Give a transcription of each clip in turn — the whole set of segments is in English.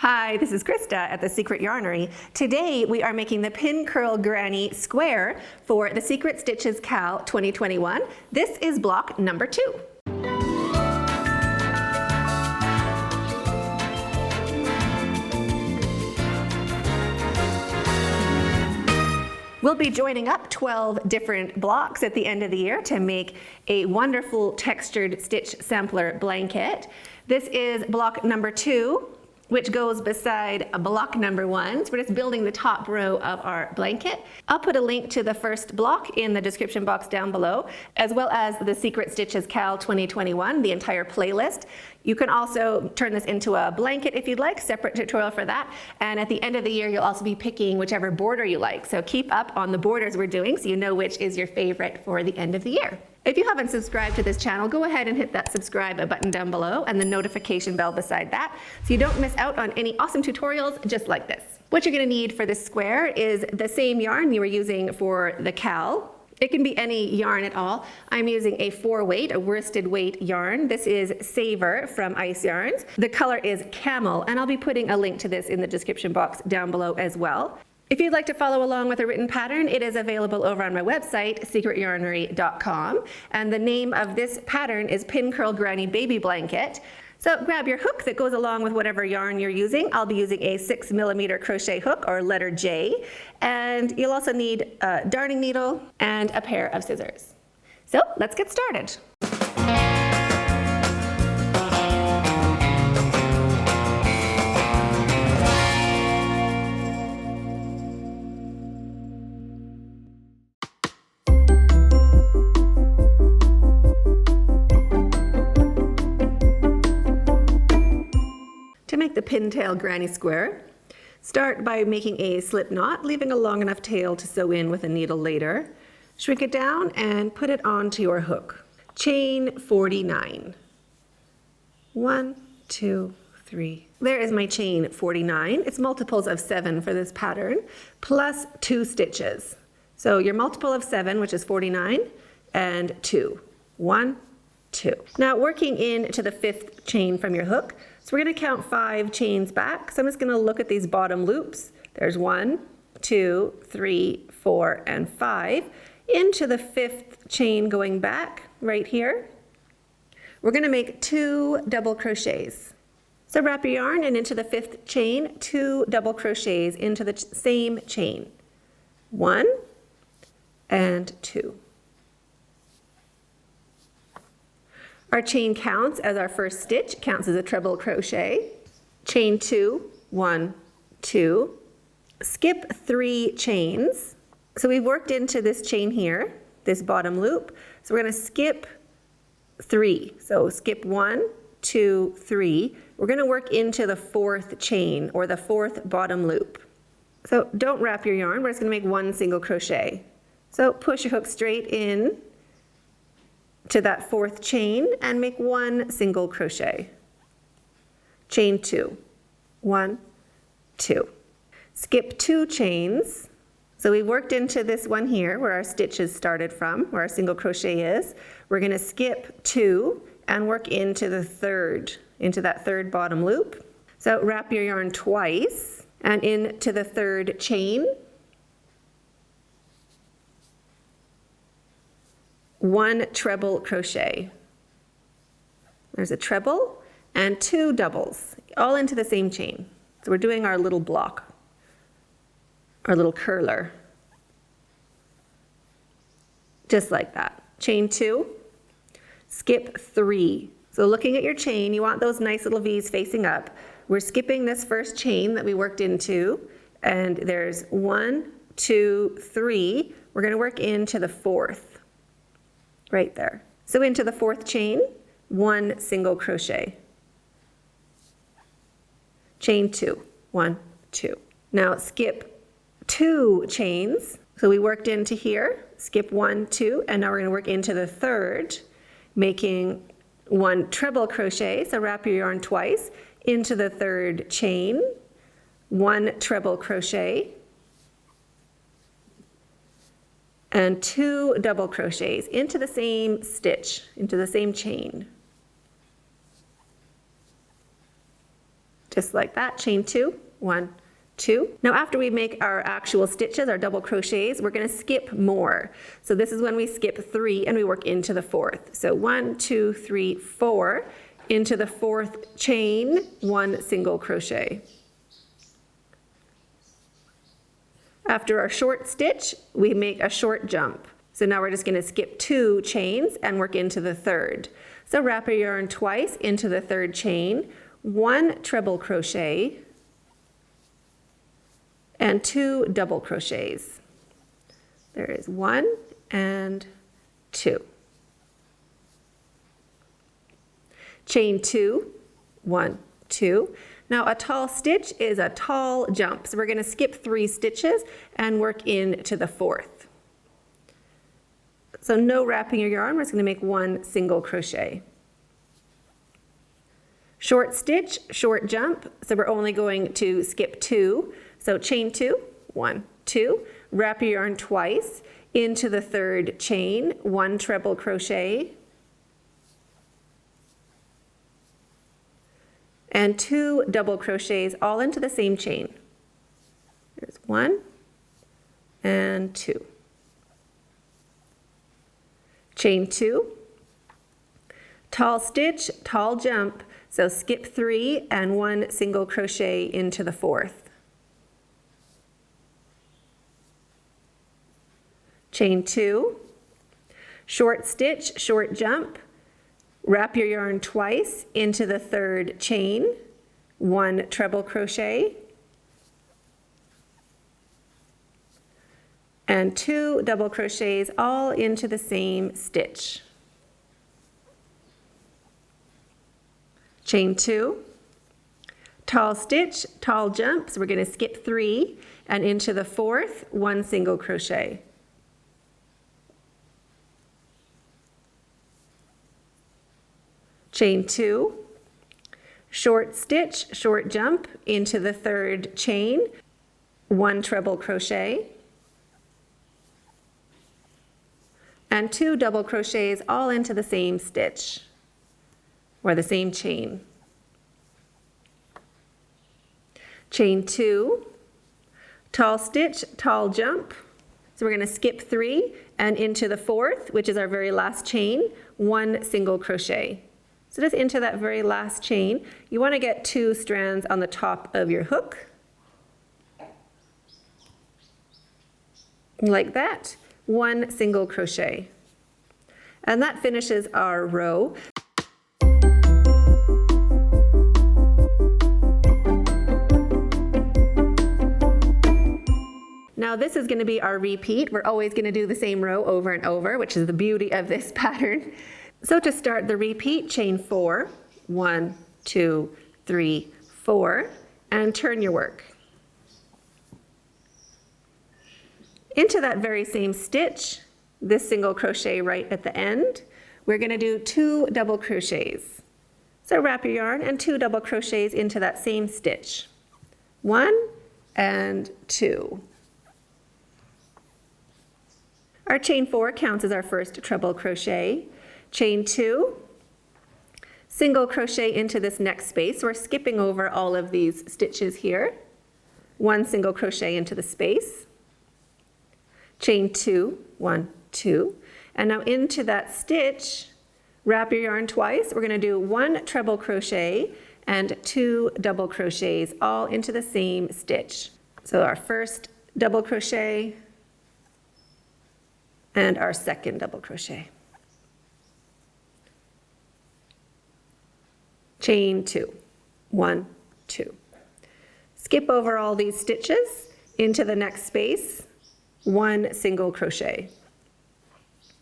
Hi, this is Krista at The Secret Yarnery. Today we are making the Pin Curl Granny Square for the Secret Stitches Cal 2021. This is block number 2. We'll be joining up 12 different blocks at the end of the year to make a wonderful textured stitch sampler blanket. This is block number 2, which goes beside block number 1. So we're just building the top row of our blanket. I'll put a link to the first block in the description box down below, as well as the Secret Stitches Cal 2021, the entire playlist. You can also turn this into a blanket if you'd like, separate tutorial for that. And at the end of the year, you'll also be picking whichever border you like. So keep up on the borders we're doing so you know which is your favorite for the end of the year. If you haven't subscribed to this channel, go ahead and hit that subscribe button down below and the notification bell beside that so you don't miss out on any awesome tutorials just like this. What you're going to need for this square is the same yarn you were using for the Cal. It can be any yarn at all. I'm using a 4-weight, a worsted weight yarn. This is Savor from Ice Yarns. The color is Camel, and I'll be putting a link to this in the description box down below as well. If you'd like to follow along with a written pattern, it is available over on my website, secretyarnery.com. And the name of this pattern is Pin Curl Granny Baby Blanket. So grab your hook that goes along with whatever yarn you're using. I'll be using a 6mm crochet hook, or letter J. And you'll also need a darning needle and a pair of scissors. So let's get started. To make the pintail granny square, start by making a slip knot, leaving a long enough tail to sew in with a needle later. Shrink it down and put it onto your hook. Chain 49. 1, 2, 3. There is my chain 49. It's multiples of 7 for this pattern, plus 2 stitches. So your multiple of 7, which is 49, and 2. 1, 2. Now working into the 5th chain from your hook, so we're going to count 5 chains back. So I'm just going to look at these bottom loops. There's 1, 2, 3, 4, and 5. Into the 5th chain going back right here, we're going to make 2 double crochets. So wrap your yarn and into the 5th chain, 2 double crochets into the same chain. 1 and 2. Our chain counts as our first stitch, counts as a treble crochet. Chain 2, 1, 2. Skip 3 chains. So we've worked into this chain here, this bottom loop. So we're going to skip 3. So skip 1, 2, 3. We're going to work into the 4th chain, or the 4th bottom loop. So don't wrap your yarn, we're just going to make 1 single crochet. So push your hook straight in to that 4th chain and make 1 single crochet. Chain 2, 1, 2. Skip 2 chains. So we worked into this one here where our stitches started from, where our single crochet is. We're going to skip 2 and work into the 3rd, into that 3rd bottom loop. So wrap your yarn twice and into the 3rd chain. 1 treble crochet. There's a treble and 2 doubles, all into the same chain. So we're doing our little block, our little curler. Just like that. Chain 2, skip 3. So looking at your chain, you want those nice little V's facing up. We're skipping this first chain that we worked into, and there's 1, 2, 3. We're going to work into the 4th. Right there. So into the 4th chain, 1 single crochet. Chain 2, 1, 2. Now skip 2 chains. So we worked into here, skip 1, 2, and now we're going to work into the 3rd, making 1 treble crochet. So wrap your yarn twice into the 3rd chain, 1 treble crochet, and 2 double crochets into the same stitch, into the same chain. just like that. Chain 2, 1, 2. Now after we make our actual stitches, our double crochets, we're going to skip more. So this is when we skip 3 and we work into the 4th. So 1, 2, 3, 4, into the 4th chain, 1 single crochet. After our short stitch, we make a short jump. So now we're just going to skip 2 chains and work into the 3rd. So wrap your yarn twice into the 3rd chain, 1 treble crochet, and 2 double crochets. There is 1 and 2. Chain 2, 1, 2. Now a tall stitch is a tall jump. So we're going to skip 3 stitches and work into the 4th. So no wrapping your yarn, we're just going to make 1 single crochet. Short stitch, short jump, so we're only going to skip 2. So chain 2, 1, 2, wrap your yarn twice into the 3rd chain, 1 treble crochet, and 2 double crochets all into the same chain. There's 1 and 2. Chain 2, tall stitch, tall jump, so skip 3 and 1 single crochet into the 4th. Chain 2, short stitch, short jump, wrap your yarn twice into the 3rd chain, 1 treble crochet, and 2 double crochets all into the same stitch. Chain 2, tall stitch, tall jump, so we're going to skip 3 and into the 4th, 1 single crochet. Chain 2, short stitch, short jump into the 3rd chain, 1 treble crochet, and 2 double crochets all into the same stitch or the same chain. Chain 2, tall stitch, tall jump. So we're going to skip 3 and into the 4th, which is our very last chain, 1 single crochet. So just into that very last chain, you want to get 2 strands on the top of your hook, like that. 1 single crochet. And that finishes our row. Now this is going to be our repeat. We're always going to do the same row over and over, which is the beauty of this pattern. So to start the repeat, chain 4, 1, 2, 3, 4, and turn your work. Into that very same stitch, this single crochet right at the end, we're going to do 2 double crochets. So wrap your yarn and 2 double crochets into that same stitch. 1 and 2. Our chain 4 counts as our first treble crochet. Chain 2, single crochet into this next space. We're skipping over all of these stitches here. 1 single crochet into the space. Chain 2, 1, 2, and now into that stitch, wrap your yarn twice. We're going to do 1 treble crochet and 2 double crochets all into the same stitch. So our first double crochet and our second double crochet. Chain 2, 1, 2. Skip over all these stitches into the next space. 1 single crochet.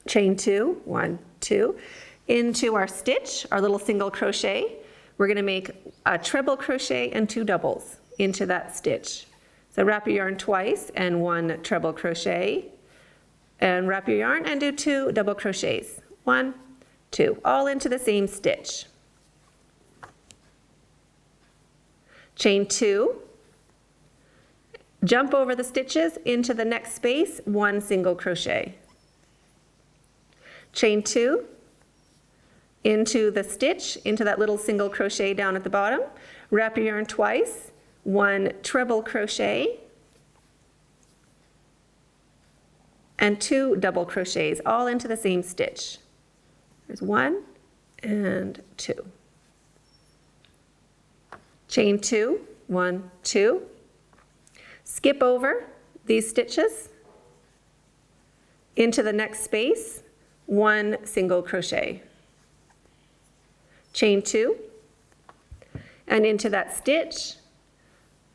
Chain 2, 1, 2. Into our stitch, our little single crochet, we're going to make a treble crochet and 2 doubles into that stitch. So wrap your yarn twice and 1 treble crochet, and wrap your yarn and do 2 double crochets. 1, 2, all into the same stitch. Chain 2, jump over the stitches into the next space, 1 single crochet. Chain 2, into the stitch, into that little single crochet down at the bottom, Wrap your yarn twice, 1 treble crochet, and 2 double crochets, all into the same stitch. There's 1 and 2. Chain 2, 1, 2. Skip over these stitches into the next space, 1 single crochet. Chain 2, and into that stitch,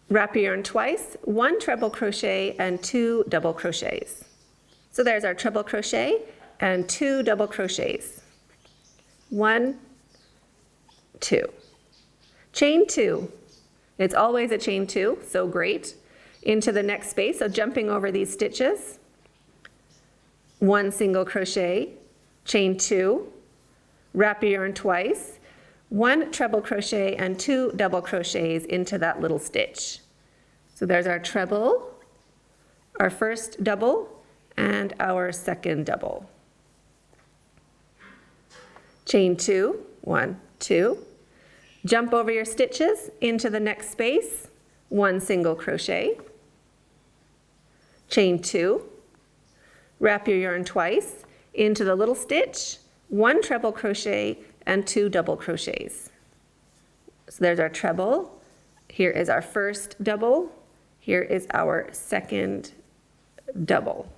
wrap your yarn twice, 1 treble crochet and 2 double crochets. So there's our treble crochet and 2 double crochets. 1, 2. Chain 2. It's always a chain 2, so great. Into the next space, so jumping over these stitches, 1 single crochet, chain 2, wrap your yarn twice, 1 treble crochet and 2 double crochets into that little stitch. So there's our treble, our first double, and our second double. Chain 2, 1, 2. Jump over your stitches into the next space, 1 single crochet. Chain 2. Wrap your yarn twice into the little stitch, 1 treble crochet and 2 double crochets. So there's our treble. Here is our first double. Here is our second double.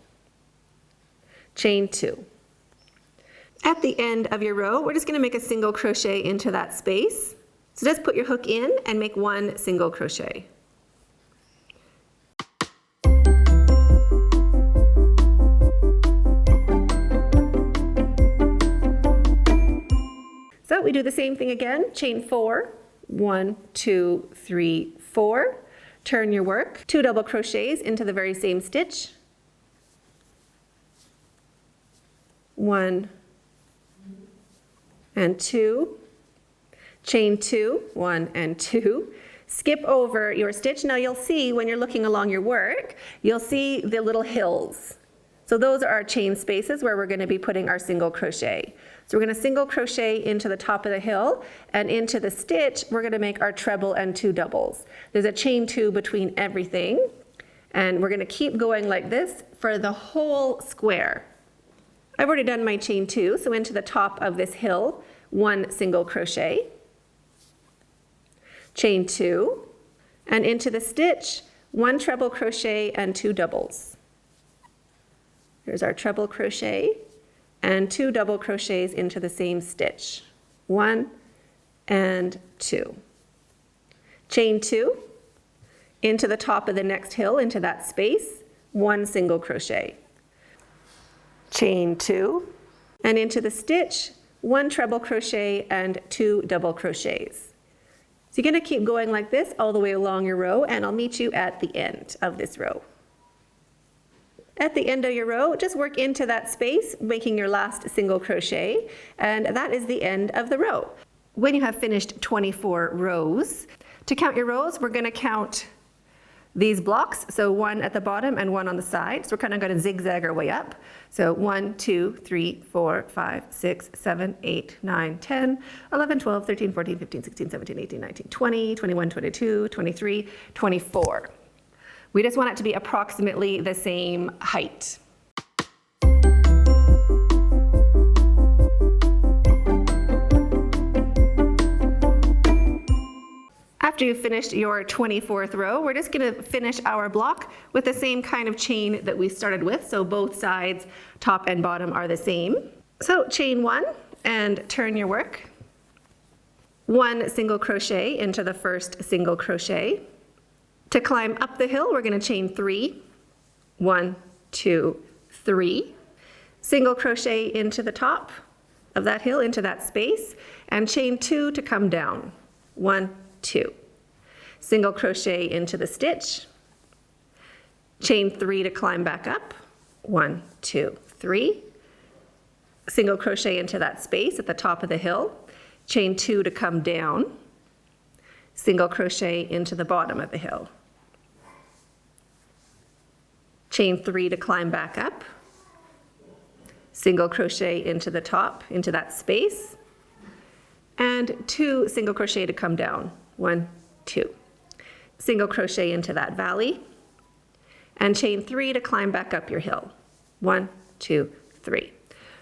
Chain 2. At the end of your row, we're just going to make a single crochet into that space. So just put your hook in and make 1 single crochet. So we do the same thing again, chain 4, 1, 2, 3, 4. Turn your work, 2 double crochets into the very same stitch. 1 and 2, chain 2, 1 and 2, skip over your stitch. Now you'll see when you're looking along your work, you'll see the little hills. So those are our chain spaces where we're going to be putting our single crochet. So we're going to single crochet into the top of the hill, and into the stitch we're going to make our treble and 2 doubles. There's a chain 2 between everything, and we're going to keep going like this for the whole square. I've already done my chain 2, so into the top of this hill, 1 single crochet, chain 2, and into the stitch, 1 treble crochet and 2 doubles. Here's our treble crochet and 2 double crochets into the same stitch, 1 and 2. Chain 2, into the top of the next hill, into that space, 1 single crochet. Chain 2, and into the stitch, 1 treble crochet and 2 double crochets. So you're going to keep going like this all the way along your row, and I'll meet you at the end of this row. At the end of your row, just work into that space, making your last single crochet, and that is the end of the row. When you have finished 24 rows, to count your rows, we're going to count these blocks, so 1 at the bottom and 1 on the side. So we're kind of going to zigzag our way up. So 1, 2, 3, 4, 5, 6, 7, 8, 9, 10, 11, 12, 13, 14, 15, 16, 17, 18, 19, 20, 21, 22, 23, 24. We just want it to be approximately the same height. After you've finished your 24th row, we're just going to finish our block with the same kind of chain that we started with. So both sides, top and bottom, are the same. So chain 1 and turn your work. 1 single crochet into the first single crochet. To climb up the hill, we're going to chain 3. 1, 2, 3. Single crochet into the top of that hill, into that space, and chain 2 to come down. 1, 2. Single crochet into the stitch, chain 3 to climb back up, 1, 2, 3. Single crochet into that space at the top of the hill, chain 2 to come down, single crochet into the bottom of the hill, chain 3 to climb back up, single crochet into the top, into that space, and 2 single crochet to come down, 1, 2. Single crochet into that valley, and chain 3 to climb back up your hill. 1, 2, 3.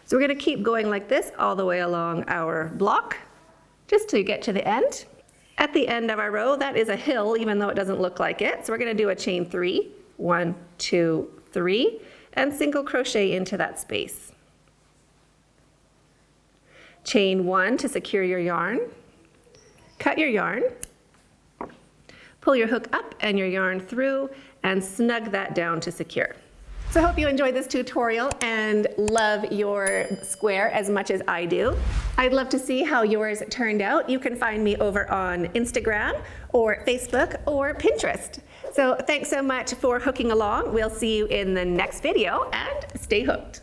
So we're going to keep going like this all the way along our block, just to get to the end. At the end of our row, that is a hill, even though it doesn't look like it. So we're going to do a chain 3, 1, 2, 3, and single crochet into that space. Chain 1 to secure your yarn. Cut your yarn. Pull your hook up and your yarn through and snug that down to secure. So I hope you enjoyed this tutorial and love your square as much as I do. I'd love to see how yours turned out. You can find me over on Instagram or Facebook or Pinterest. So thanks so much for hooking along. We'll see you in the next video, and stay hooked.